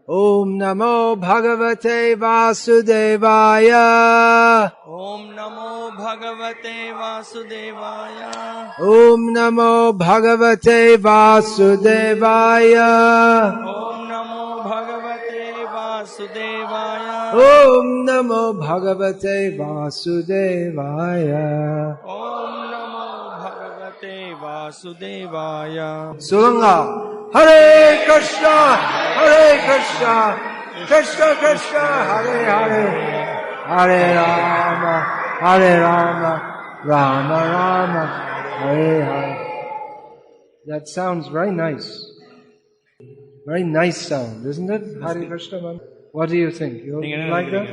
Om Namo Bhagavate Vasudevaya. Om Namo Bhagavate Vasudevaya. Om Namo Bhagavate Vasudevaya. Om Namo Bhagavate Vasudevaya. Om Namo Bhagavate Vasudevaya. Om Namo Bhagavate Vasudevaya. Sulanga. Hare Krishna, Hare Krishna, Krishna Krishna, Hare Hare, Hare Rama, Hare Rama, Rama Rama, Hare Hare. That sounds very nice. Very nice sound, isn't it? Hare Krishna man. What do you think? You like that?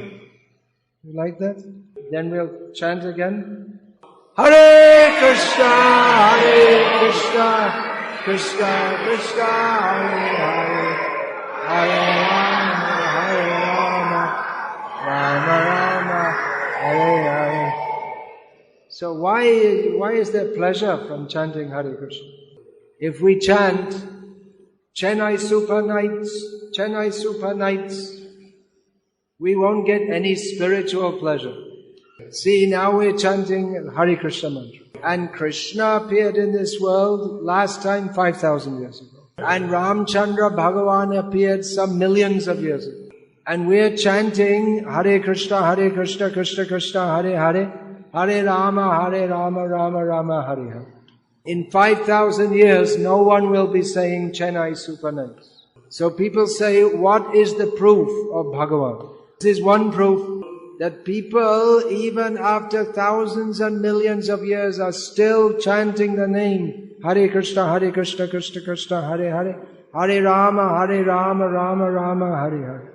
You like that? Then we'll chant again. Hare Krishna, Hare Krishna, Krishna Krishna, Hare Hare, Hare Rama, Rama Rama, Hare Hare. So why is there pleasure from chanting Hare Krishna? If we chant Chennai Super Nights, we won't get any spiritual pleasure. See, now we're chanting Hare Krishna mantra. And Krishna appeared in this world last time 5,000 years ago. And Ramchandra Bhagavan appeared some millions of years ago. And we're chanting Hare Krishna, Krishna Krishna, Hare Hare, Hare Rama, Rama Rama, Hare Hare. In 5,000 years, no one will be saying Chennai Super Nights. So people say, what is the proof of Bhagavan? This is one proof that people, even after thousands and millions of years, are still chanting the name Hare Krishna, Krishna Krishna, Hare Hare, Hare Rama, Rama Rama, Hare Hare.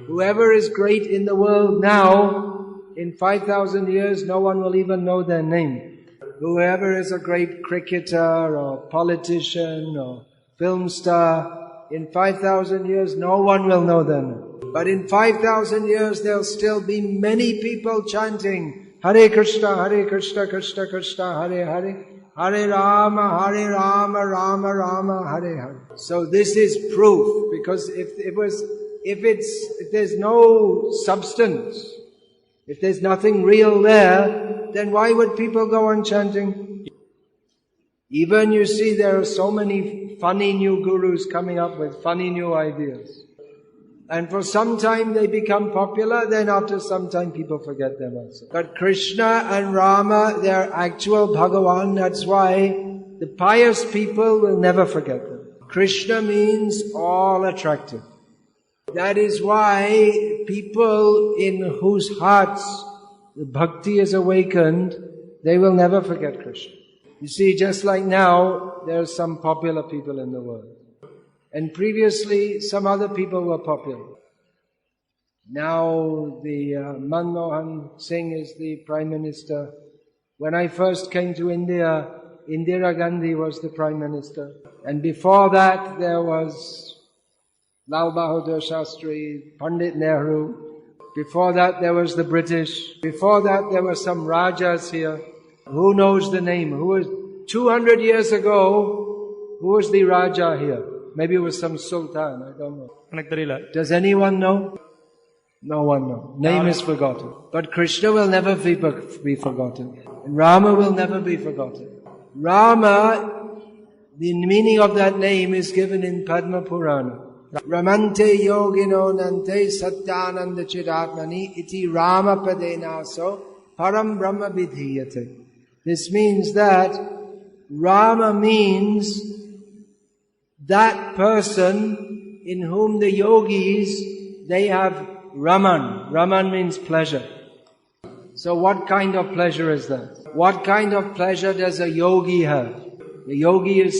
Whoever is great in the world now, in 5,000 years, no one will even know their name. Whoever is a great cricketer or politician or film star, in 5,000 years, no one will know their name. But in 5,000 years, there'll still be many people chanting Hare Krishna, Krishna Krishna, Hare Hare, Hare Rama, Rama Rama, Hare Hare. So this is proof, because if there's no substance, if there's nothing real there, then why would people go on chanting? Even you see there are so many funny new gurus coming up with funny new ideas. And for some time they become popular, then after some time people forget them also. But Krishna and Rama, they're actual Bhagavan, that's why the pious people will never forget them. Krishna means all attractive. That is why people in whose hearts the Bhakti is awakened, they will never forget Krishna. You see, just like now, there are some popular people in the world. And previously, some other people were popular. Now, the Manmohan Singh is the Prime Minister. When I first came to India, Indira Gandhi was the Prime Minister. And before that, there was Lal Bahadur Shastri, Pandit Nehru. Before that, there was the British. Before that, there were some Rajas here. Who knows the name? 200 years ago, who was the Raja here? Maybe it was some Sultan, I don't know. Does anyone know? No one knows. Name is forgotten. But Krishna will never be forgotten. And Rama will never be forgotten. Rama, the meaning of that name is given in Padma Purana. Ramante yogino nante satyananda chiratmani iti Rama padenaso param brahma vidhiyate. This means that Rama means that person in whom the yogis, they have Raman. Raman means pleasure. So what kind of pleasure is that? What kind of pleasure does a yogi have? The yogi is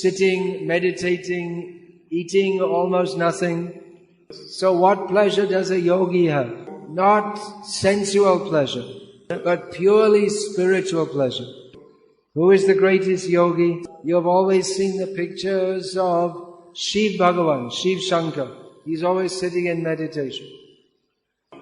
sitting, meditating, eating almost nothing. So what pleasure does a yogi have? Not sensual pleasure, but purely spiritual pleasure. Who is the greatest yogi? You have always seen the pictures of Shiv Bhagavan, Shiv Shankar. He's always sitting in meditation.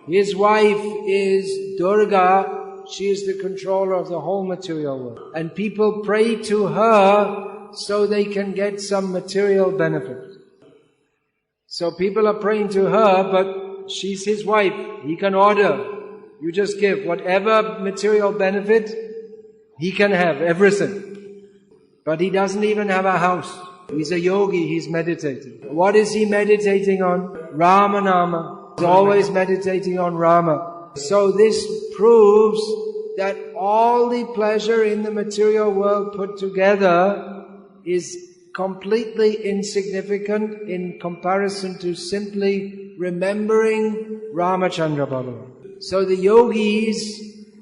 His wife is Durga. She is the controller of the whole material world. And people pray to her so they can get some material benefit. So people are praying to her, but she's his wife. He can order. You just give. Whatever material benefit, he can have everything. But he doesn't even have a house. He's a yogi, he's meditating. What is he meditating on? Rama Nama. He's always meditating on Rama. So this proves that all the pleasure in the material world put together is completely insignificant in comparison to simply remembering Ramachandra Bhagavan. So the yogis,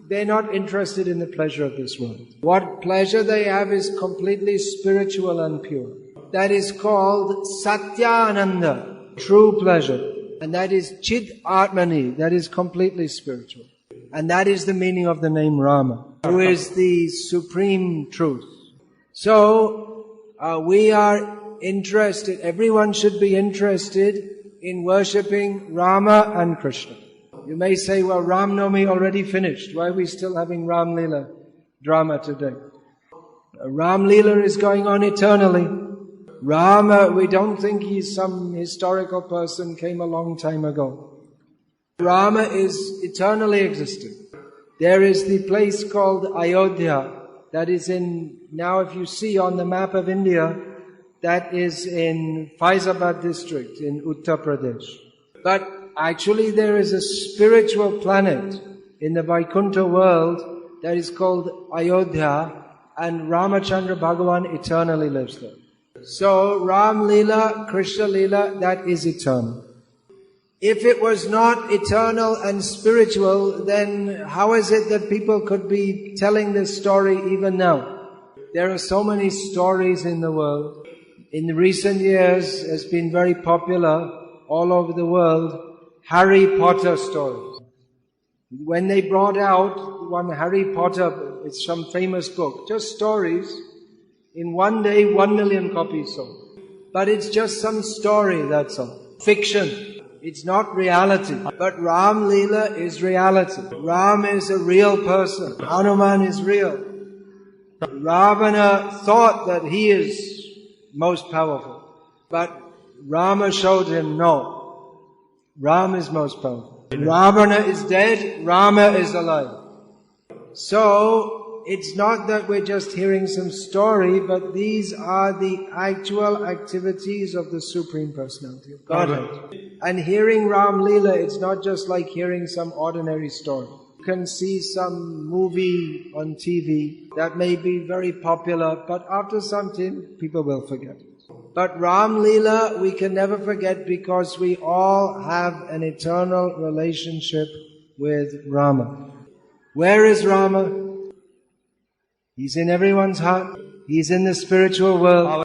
they're not interested in the pleasure of this world. What pleasure they have is completely spiritual and pure. That is called Satyananda, true pleasure. And that is Chid Atmani, that is completely spiritual. And that is the meaning of the name Rama, who is the supreme truth. So, we are interested, everyone should be interested in worshipping Rama and Krishna. You may say, well, Ram Navami already finished. Why are we still having Ram Leela drama today? Ram Leela is going on eternally. Rama, we don't think he's some historical person, came a long time ago. Rama is eternally existing. There is the place called Ayodhya, that is now if you see on the map of India, that is in Faizabad district in Uttar Pradesh. But actually there is a spiritual planet in the Vaikuntha world that is called Ayodhya, and Ramachandra Bhagavan eternally lives there. So Ram Leela, Krishna Leela, that is eternal. If it was not eternal and spiritual, then how is it that people could be telling this story even now? There are so many stories in the world. In the recent years, it's been very popular all over the world, Harry Potter stories. When they brought out one Harry Potter, it's some famous book, just stories, in one day 1 million copies sold. But it's just some story, that's all. Fiction. It's not reality. But Ram Leela is reality. Ram is a real person. Hanuman is real. Ravana thought that he is most powerful. But Rama showed him, no. Ram is most powerful. Ravana is dead, Rama is alive. So, it's not that we're just hearing some story, but these are the actual activities of the Supreme Personality of Godhead. And hearing Ram Leela, it's not just like hearing some ordinary story. You can see some movie on TV that may be very popular, but after some time, people will forget it. But Ram Leela, we can never forget because we all have an eternal relationship with Rama. Where is Rama? He's in everyone's heart. He's in the spiritual world.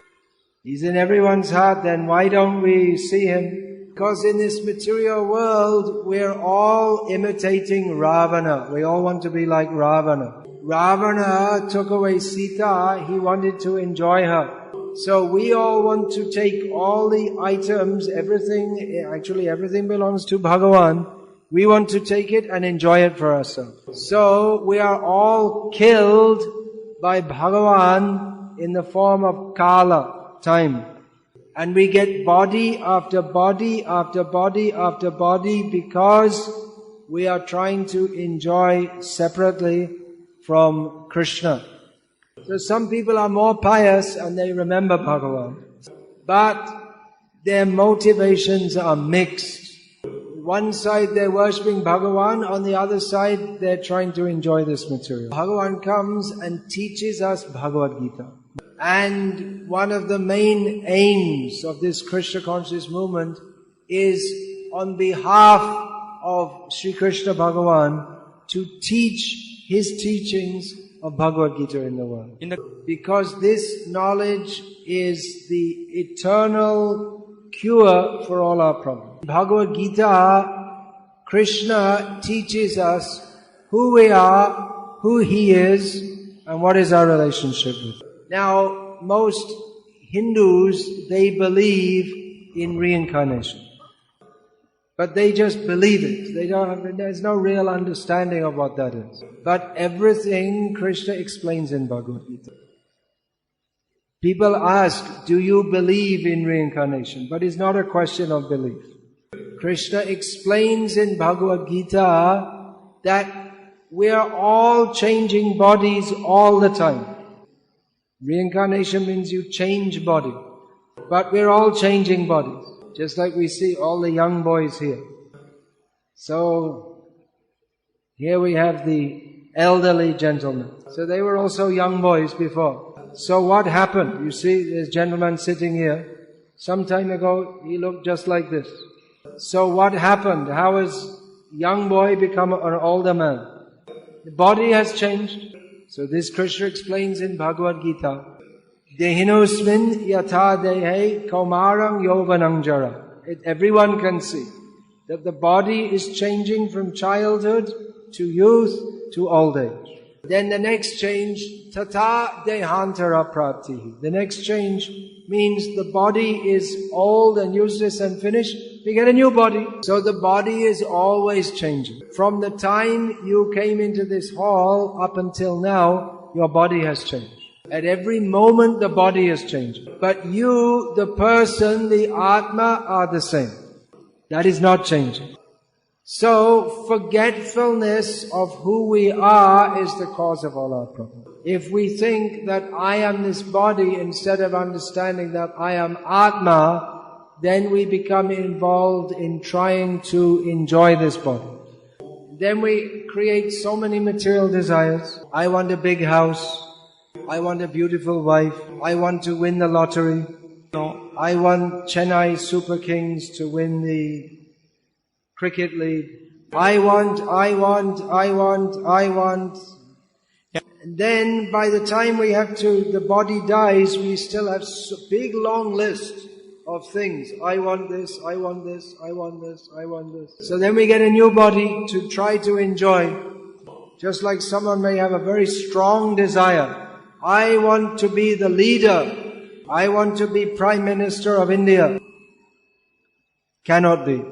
He's in everyone's heart. Then why don't we see him? Because in this material world, we're all imitating Ravana. We all want to be like Ravana. Ravana took away Sita. He wanted to enjoy her. So we all want to take all the items, everything belongs to Bhagavan. We want to take it and enjoy it for ourselves. So we are all killed by Bhagavan in the form of Kala, time. And we get body after body after body after body because we are trying to enjoy separately from Krishna. So some people are more pious and they remember Bhagavan. But their motivations are mixed. One side they're worshipping Bhagavan, on the other side they're trying to enjoy this material. Bhagavan comes and teaches us Bhagavad Gita. And one of the main aims of this Krishna conscious movement is on behalf of Sri Krishna Bhagavan to teach his teachings of Bhagavad Gita in the world. Because this knowledge is the eternal cure for all our problems. Bhagavad Gita, Krishna teaches us who we are, who he is, and what is our relationship with him. Now, most Hindus, they believe in reincarnation. But they just believe it. There's no real understanding of what that is. But everything Krishna explains in Bhagavad Gita. People ask, do you believe in reincarnation? But it's not a question of belief. Krishna explains in Bhagavad Gita that we are all changing bodies all the time. Reincarnation means you change body. But we're all changing bodies. Just like we see all the young boys here. So, here we have the elderly gentlemen. So they were also young boys before. So what happened? You see, there's a gentleman sitting here. Some time ago, he looked just like this. So what happened? How has young boy become an older man? The body has changed. So this Krishna explains in Bhagavad Gita. Dehinosmin yatha dehe kaumarang yovanang jara. Everyone can see that the body is changing from childhood to youth to old age. Then the next change, tata dehantara praptihi. The next change means the body is old and useless and finished. We get a new body. So the body is always changing. From the time you came into this hall up until now, your body has changed. At every moment the body is changing. But you, the person, the Atma are the same. That is not changing. So, forgetfulness of who we are is the cause of all our problems. If we think that I am this body instead of understanding that I am Atma, then we become involved in trying to enjoy this body. Then we create so many material desires. I want a big house. I want a beautiful wife. I want to win the lottery. No, I want Chennai Super Kings to win the cricket league. I want. And then by the time the body dies, we still have a big long list of things. I want this, I want this, I want this, I want this. So then we get a new body to try to enjoy. Just like someone may have a very strong desire. I want to be the leader. I want to be Prime Minister of India. Cannot be.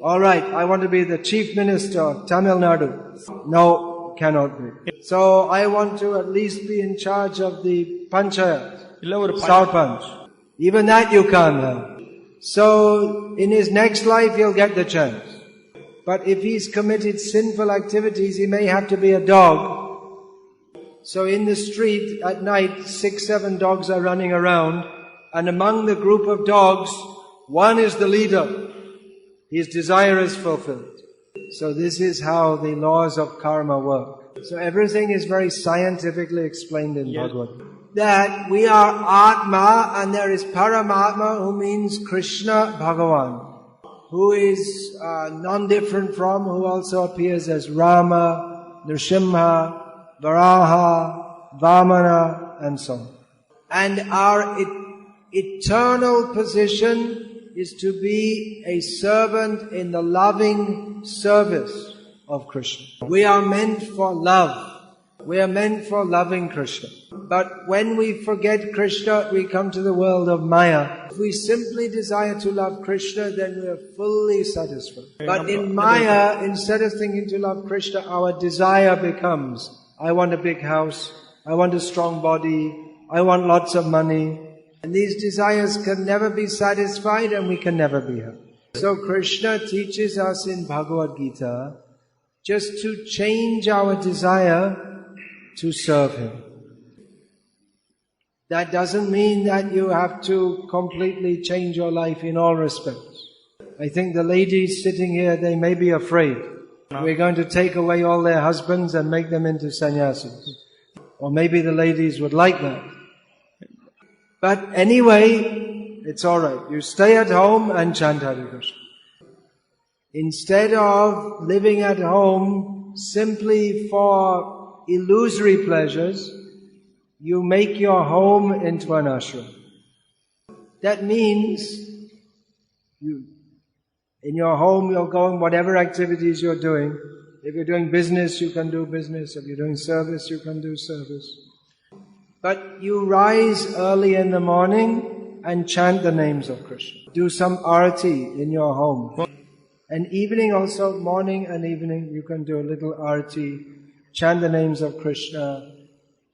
Alright, I want to be the Chief Minister of Tamil Nadu. No, cannot be. So I want to at least be in charge of the Panchayat, Sarpanch. Even that you can't have. So in his next life he'll get the chance. But if he's committed sinful activities, he may have to be a dog. So in the street at night, 6-7 dogs are running around, and among the group of dogs, one is the leader. His desire is fulfilled. So this is how the laws of karma work. So everything is very scientifically explained in Bhagavad Gita. That we are Atma and there is Paramatma, who means Krishna Bhagavan, who is non-different from, who also appears as Rama, Nrsimha, Varaha, Vamana, and so on. And our eternal position is to be a servant in the loving service of Krishna. We are meant for love. We are meant for loving Krishna. But when we forget Krishna, we come to the world of Maya. If we simply desire to love Krishna, then we are fully satisfied. But in Maya, instead of thinking to love Krishna, our desire becomes, I want a big house, I want a strong body, I want lots of money. And these desires can never be satisfied and we can never be happy. So Krishna teaches us in Bhagavad Gita just to change our desire to serve Him. That doesn't mean that you have to completely change your life in all respects. I think the ladies sitting here, they may be afraid. We're going to take away all their husbands and make them into sannyasis. Or maybe the ladies would like that. But anyway, it's alright. You stay at home and chant Hare Krishna. Instead of living at home simply for illusory pleasures, you make your home into an ashram. That means in your home you're going whatever activities you're doing. If you're doing business, you can do business. If you're doing service, you can do service. But you rise early in the morning and chant the names of Krishna. Do some arati in your home. And evening also, morning and evening, you can do a little arati. Chant the names of Krishna.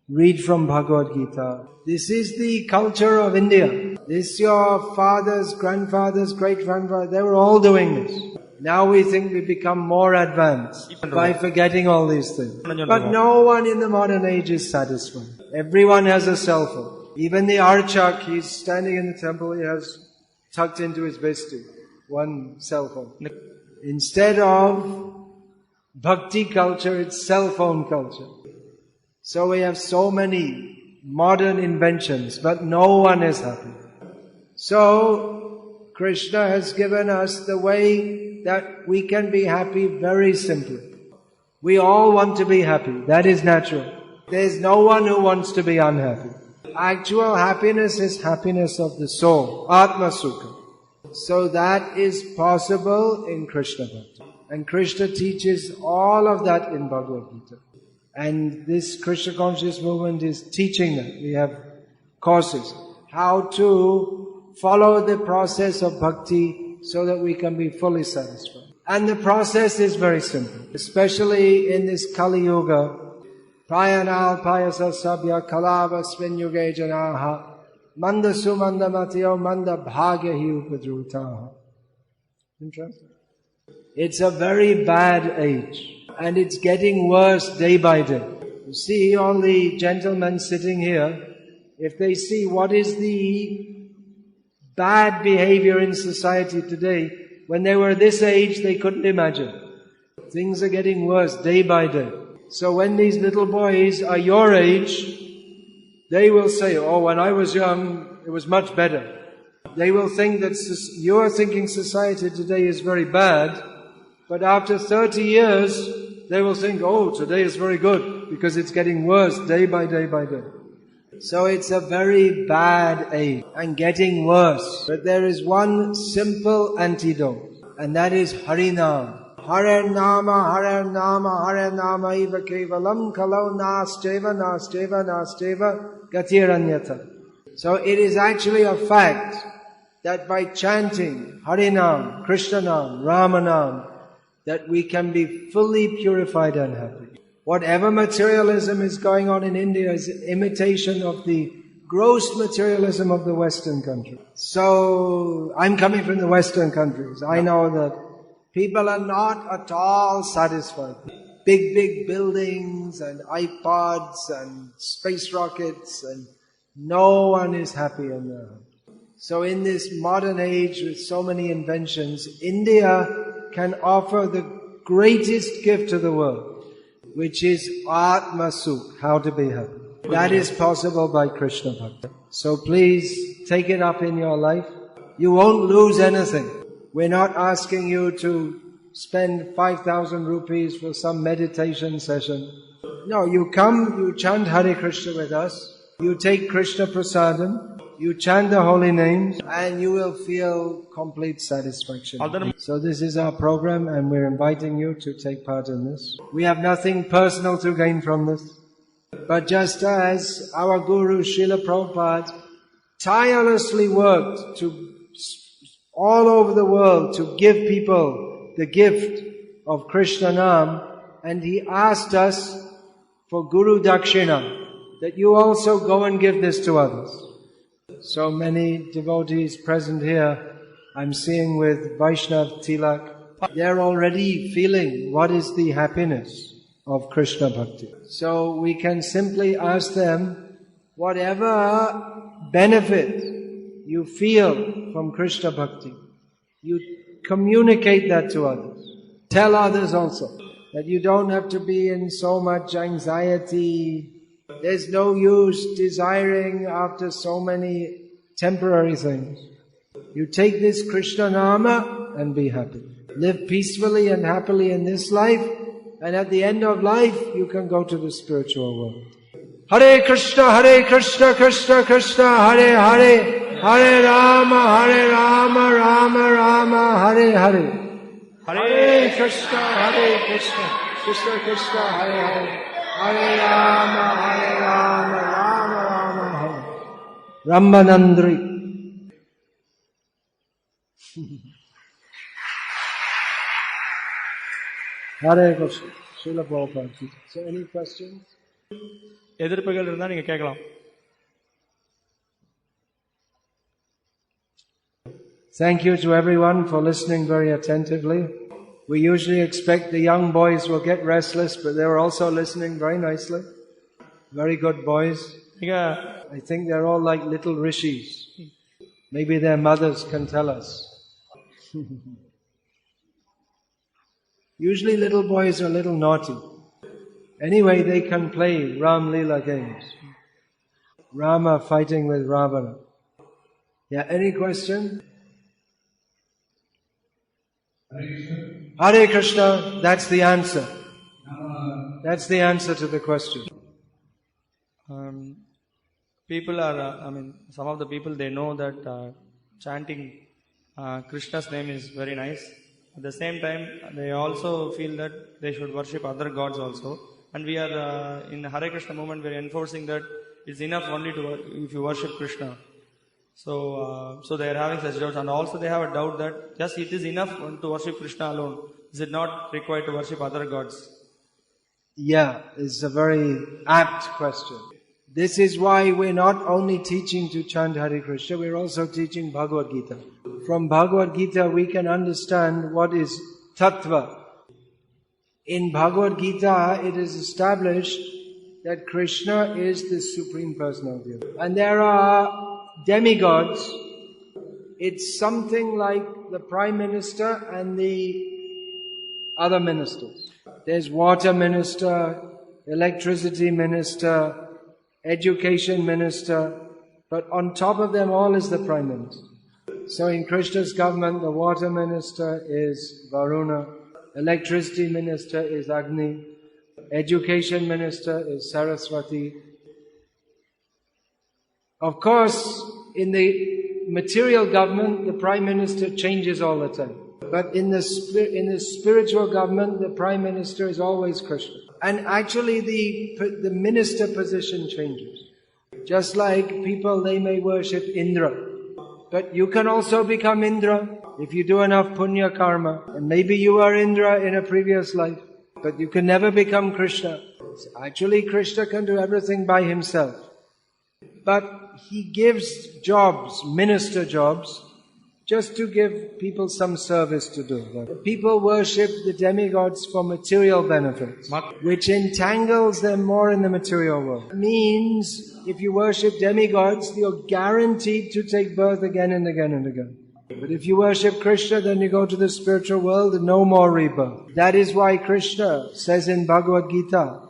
read from Bhagavad Gita. This is the culture of India. This your fathers, grandfathers, great-grandfathers, they were all doing this. Now we think we become more advanced by forgetting all these things. But no one in the modern age is satisfied. Everyone has a cell phone. Even the archak, he's standing in the temple, he has tucked into his vesti one cell phone. Instead of Bhakti culture, it's cell phone culture. So we have so many modern inventions, but no one is happy. So Krishna has given us the way that we can be happy very simply. We all want to be happy. That is natural. There's no one who wants to be unhappy. Actual happiness is happiness of the soul, Atma Sukha. So that is possible in Krishna Bhakti. And Krishna teaches all of that in Bhagavad Gita. And this Krishna conscious movement is teaching that. We have courses. How to follow the process of bhakti so that we can be fully satisfied. And the process is very simple. Especially in this Kali Yuga. Prayanal payasa sabya kalava svinyuge janaha manda sumanda matiyo manda bhagya hi upadrutaha. Interesting. It's a very bad age. And it's getting worse day by day. You see all the gentlemen sitting here, if they see what is the bad behavior in society today, when they were this age, they couldn't imagine. Things are getting worse day by day. So when these little boys are your age, they will say, oh, when I was young, it was much better. They will think that you are thinking society today is very bad, but after 30 years, they will think, oh, today is very good, because it's getting worse day by day by day. So it's a very bad age, and getting worse. But there is one simple antidote, and that is Harinam. Hare Nama, Hare Nama, Hare Nama Iva Kevalam Kalau Nasteva, Nasteva, Nasteva Gatiranyata. So it is actually a fact that by chanting Harinam, Krishnanam, Ramanam, that we can be fully purified and happy. Whatever materialism is going on in India is an imitation of the gross materialism of the Western country. So, I'm coming from the Western countries. I know that people are not at all satisfied. Big buildings and iPods and space rockets, and no one is happy in their home. So in this modern age with so many inventions, India can offer the greatest gift to the world, which is Atma Sukh, how to be happy. That is possible by Krishna Bhakti. So please take it up in your life. You won't lose anything. We're not asking you to spend 5,000 rupees for some meditation session. No, you come, you chant Hare Krishna with us, you take Krishna Prasadam, you chant the holy names, and you will feel complete satisfaction. So this is our program, and we're inviting you to take part in this. We have nothing personal to gain from this. But just as our Guru Srila Prabhupada tirelessly worked to all over the world to give people the gift of Krishna Nam, and he asked us for Guru Dakshina, that you also go and give this to others. So many devotees present here, I'm seeing with Vaishnav Tilak, they're already feeling what is the happiness of Krishna Bhakti. So we can simply ask them, whatever benefit you feel from Krishna Bhakti, you communicate that to others. Tell others also that you don't have to be in so much anxiety. There's no use desiring after so many temporary things. You take this Krishna Nama and be happy. Live peacefully and happily in this life, and at the end of life, you can go to the spiritual world. Hare Krishna, Krishna Krishna, Hare Hare, Hare Rama, Rama Rama, Hare Hare. Hare Krishna, Krishna Krishna, Hare Hare, Hare Rama, Rama Rama, Hare. Ramanandri. Hare Krishna, Srila Prabhupada. So any questions? எதிர்ப்புகள் இருந்தா நீங்க கேட்கலாம். Thank you to everyone for listening very attentively. We usually expect the young boys will get restless, but they were also listening very nicely. Very good boys. I think they're all like little rishis. Maybe their mothers can tell us. Usually little boys are a little naughty. Anyway, they can play Ram Leela games. Rama fighting with Ravana. Yeah, any question? Hare Krishna, that's the answer. That's the answer to the question. People are, some of the people, they know that chanting Krishna's name is very nice. At the same time, they also feel that they should worship other gods also. And we are, in the Hare Krishna movement, we are enforcing that it's enough only if you worship Krishna. So they are having such doubts, and also they have a doubt that just it is enough to worship Krishna alone. Is it not required to worship other gods? Yeah, it's a very apt question. This is why we're not only teaching to chant Hare Krishna, we're also teaching Bhagavad Gita. From Bhagavad Gita we can understand what is tattva. In Bhagavad Gita it is established that Krishna is the Supreme Personality. And there are demigods. It's something like the Prime Minister and the other ministers. There's water minister, electricity minister, education minister, but on top of them all is the Prime Minister. So in Krishna's government, the water minister is Varuna, electricity minister is Agni, education minister is Saraswati. Of course, in the material government, the Prime Minister changes all the time. But in the spiritual government, the Prime Minister is always Krishna. And actually the minister position changes. Just like people, they may worship Indra. But you can also become Indra if you do enough punya karma. And maybe you are Indra in a previous life. But you can never become Krishna. Actually, Krishna can do everything by himself. But he gives jobs, minister jobs, just to give people some service to do. People worship the demigods for material benefits, which entangles them more in the material world. It means if you worship demigods, you're guaranteed to take birth again and again and again. But if you worship Krishna, then you go to the spiritual world and no more rebirth. That is why Krishna says in Bhagavad Gita,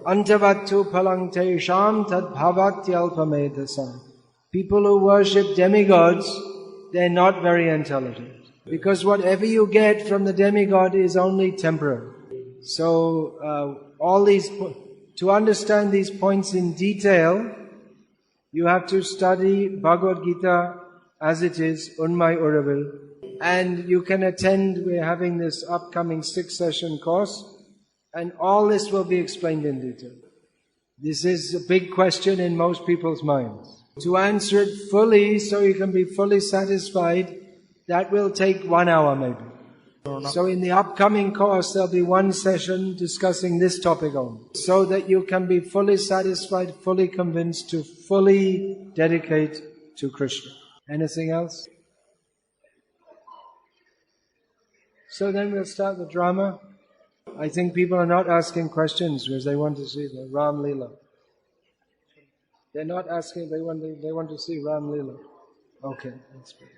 Antavattu palang teisham tad bhavatyalpamedasam. People who worship demigods, they're not very intelligent. Because whatever you get from the demigod is only temporary. So, to understand these points in detail, you have to study Bhagavad Gita as it is, Unmai Uravil. And you can attend, we're having this upcoming 6-session course, and all this will be explained in detail. This is a big question in most people's minds. To answer it fully, so you can be fully satisfied, that will take 1 hour maybe. So in the upcoming course, there'll be 1 session discussing this topic only, so that you can be fully satisfied, fully convinced to fully dedicate to Krishna. Anything else? So then we'll start the drama. I think people are not asking questions because they want to see the Ram Leela. They're not asking, they want to see Ram Leela. Okay, that's good.